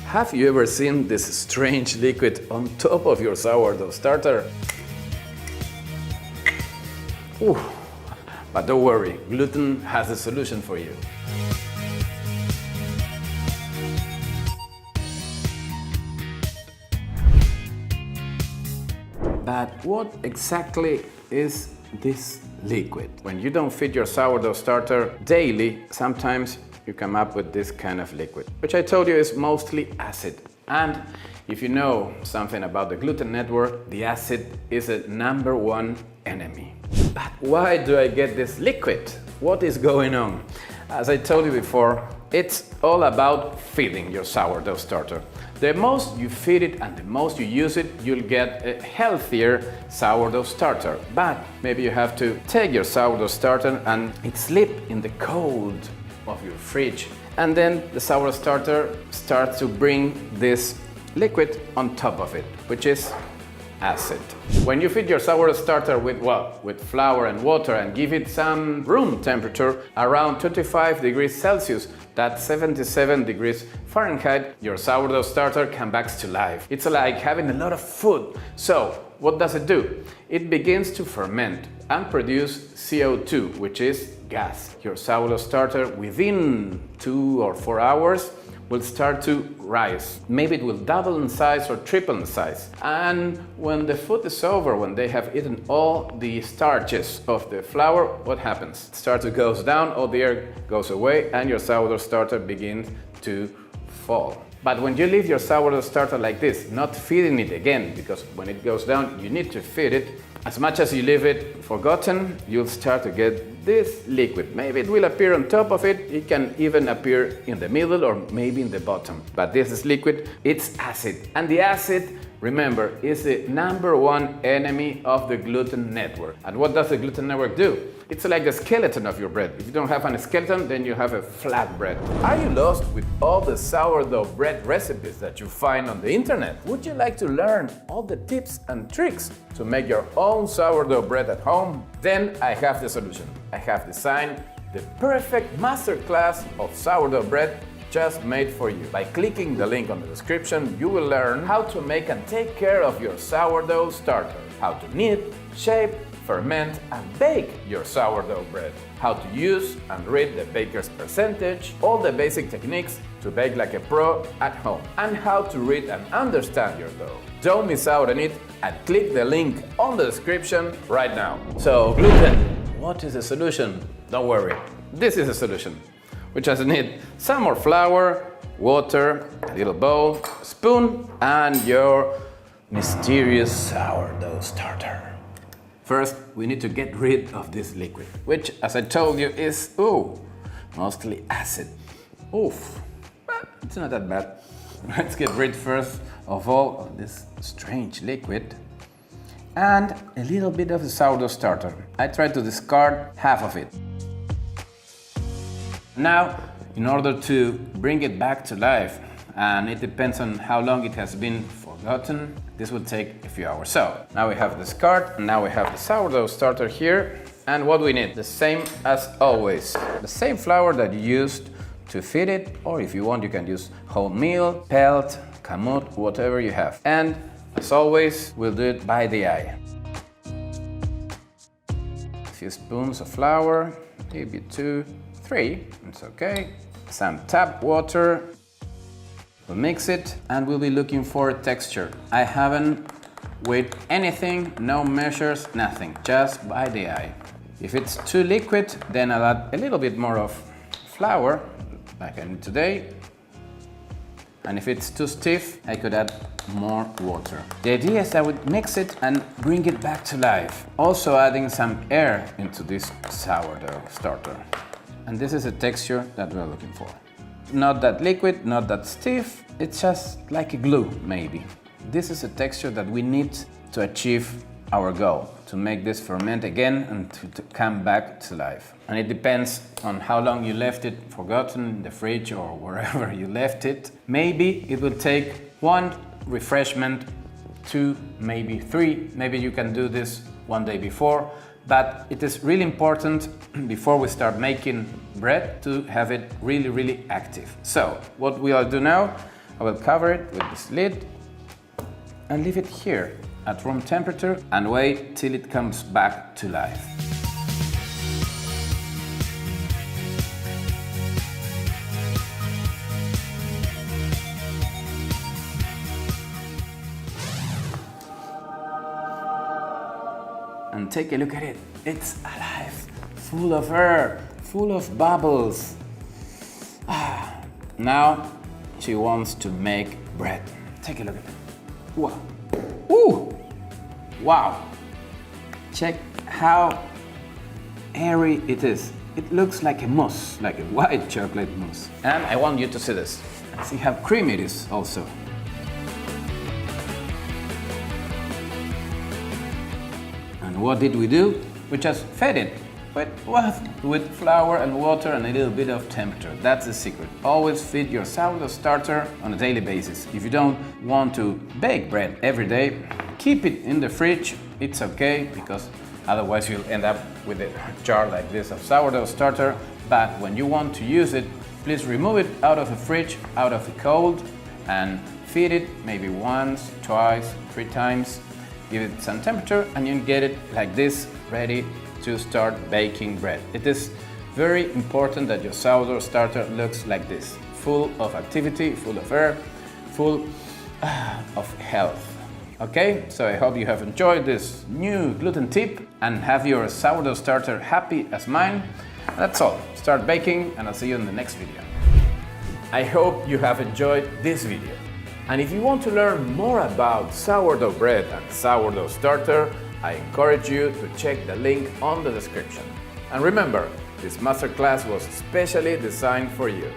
Have you ever seen this strange liquid on top of your sourdough starter? Ooh. But don't worry, gluten has a solution for you. But what exactly is this liquid? When you don't feed your sourdough starter daily, sometimes you come up with this kind of liquid, which I told you is mostly acid. And if you know something about the gluten network, the acid is a #1 enemy. But why do I get this liquid? What is going on? As I told you before, it's all about feeding your sourdough starter. The most you feed it and the most you use it, you'll get a healthier sourdough starter. But maybe you have to take your sourdough starter and it slip in the cold of your fridge. And then the sourdough starter starts to bring this liquid on top of it, which is acid. When you feed your sourdough starter with flour and water and give it some room temperature around 25 degrees Celsius, that's 77 degrees Fahrenheit, your sourdough starter comes back to life. It's like having a lot of food. So what does it do? It begins to ferment and produce CO2, which is gas. Your sourdough starter within 2 or 4 hours will start to rise. Maybe it will double in size or triple in size. And when the food is over, when they have eaten all the starches of the flour, what happens? Starter goes down, all the air goes away, and your sourdough starter begins to fall. But when you leave your sourdough starter like this, not feeding it again, because when it goes down, you need to feed it. As much as you leave it forgotten, you'll start to get this liquid. Maybe it will appear on top of it, it can even appear in the middle or maybe in the bottom. But this is liquid, it's acid. And the acid, remember, is the #1 enemy of the gluten network. And what does the gluten network do? It's like the skeleton of your bread. If you don't have a skeleton, then you have a flat bread. Are you lost with all the sourdough bread recipes that you find on the internet? Would you like to learn all the tips and tricks to make your own sourdough bread at home? Then I have the solution. I have designed the perfect masterclass of sourdough bread just made for you. By clicking the link on the description, you will learn how to make and take care of your sourdough starter, how to knead, shape, ferment and bake your sourdough bread, how to use and read the baker's percentage, all the basic techniques to bake like a pro at home, and how to read and understand your dough. Don't miss out on it and click the link on the description right now. So gluten, what is the solution? Don't worry, this is a solution. We just need some more flour, water, a little bowl, spoon, and your mysterious sourdough starter. First, we need to get rid of this liquid, which, as I told you, is, mostly acid. Oof, but it's not that bad. Let's get rid first of all of this strange liquid and a little bit of the sourdough starter. I tried to discard half of it. Now, in order to bring it back to life, and it depends on how long it has been forgotten, this will take a few hours. So, now we have the discard, and now we have the sourdough starter here, and what we need, the same as always. The same flour that you used to feed it, or if you want, you can use wholemeal, pelt, kamut, whatever you have. And, as always, we'll do it by the eye. A few spoons of flour, maybe 2, 3, it's okay. Some tap water. We'll mix it and we'll be looking for a texture. I haven't weighed anything, no measures, nothing, just by the eye. If it's too liquid, then I'll add a little bit more of flour, like I need today. And if it's too stiff, I could add more water. The idea is I would mix it and bring it back to life. Also adding some air into this sourdough starter. And this is a texture that we're looking for. Not that liquid, not that stiff, it's just like a glue, maybe. This is a texture that we need to achieve our goal, to make this ferment again and to come back to life. And it depends on how long you left it forgotten in the fridge or wherever you left it. Maybe it will take 1 refreshment, 2, maybe 3. Maybe you can do this 1 day before. But it is really important before we start making bread to have it really active. So what we'll do now, I will cover it with this lid and leave it here at room temperature and wait till it comes back to life. And take a look at it. It's alive, full of air, full of bubbles. Now she wants to make bread. Take a look at it. Wow. Ooh. Wow. Check how airy it is. It looks like a mousse, like a white chocolate mousse. And I want you to see this. See how creamy it is also. And what did we do? We just fed it with flour and water and a little bit of temperature. That's the secret. Always feed your sourdough starter on a daily basis. If you don't want to bake bread every day, keep it in the fridge. It's okay, because otherwise you'll end up with a jar like this of sourdough starter. But when you want to use it, please remove it out of the fridge, out of the cold, and feed it maybe once, twice, 3 times. Give it some temperature and you get it like this, ready to start baking bread. It is very important that your sourdough starter looks like this, full of activity, full of air, full of health. Okay, so I hope you have enjoyed this new gluten tip and have your sourdough starter happy as mine. That's all. Start baking and I'll see you in the next video. I hope you have enjoyed this video. And if you want to learn more about sourdough bread and sourdough starter, I encourage you to check the link on the description. And remember, this masterclass was specially designed for you.